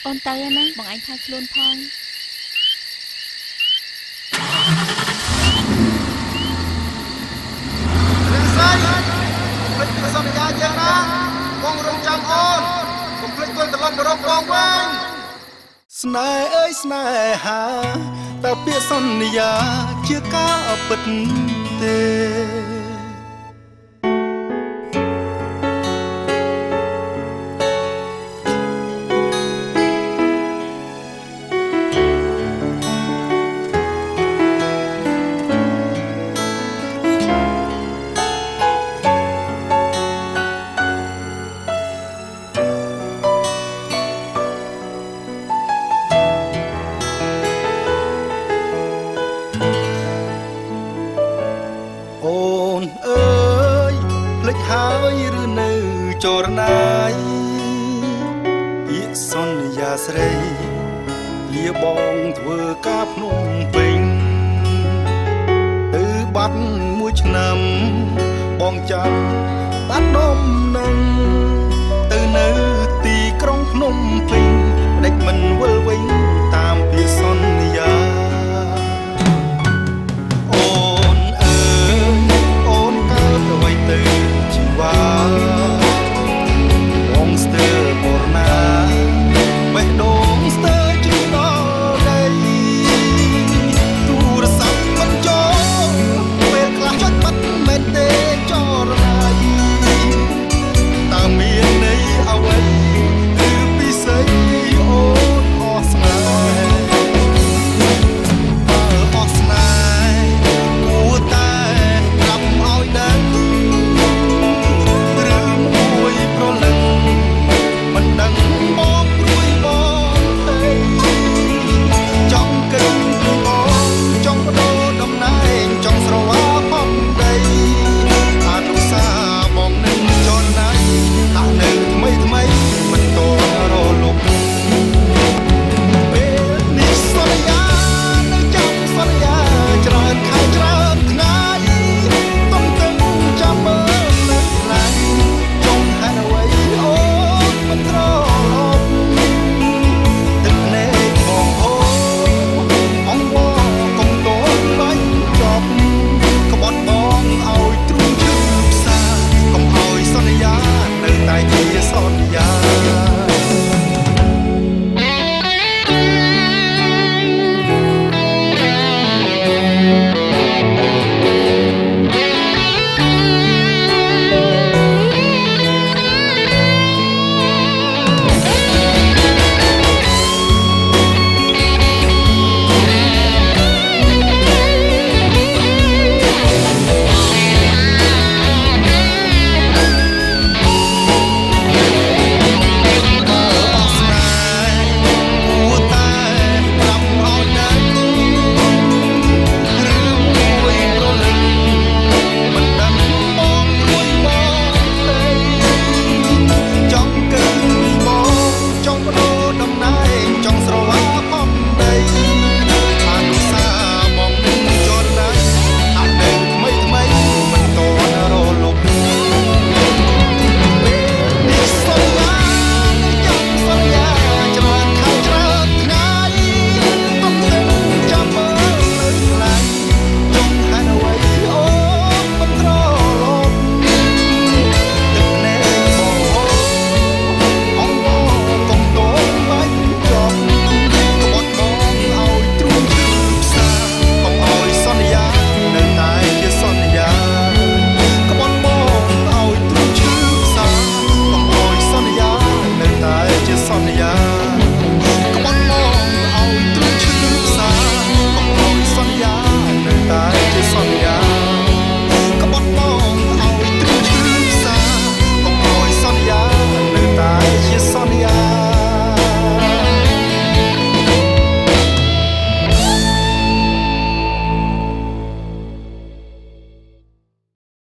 អូនទៅណាបងអញថៃខ្លួនផងភ្លេចសន្យាយ៉ាងណាបងរងចាំអូនកុំភ្លេចវិលត្រឡប់មករកបងវិញស្នេហ៍អើយស្នេហាតើពាក្យសន្យាជាការពិតទេចរណាយពាក្យសន្យាស្រីលាបងធ្វើការភ្នំពេញទៅបាត់មួយឆ្នាំបងចាំបាត់ដុំនឹងទៅនៅទីក្រុងភ្នំពេញដេចមិនវិលវិញ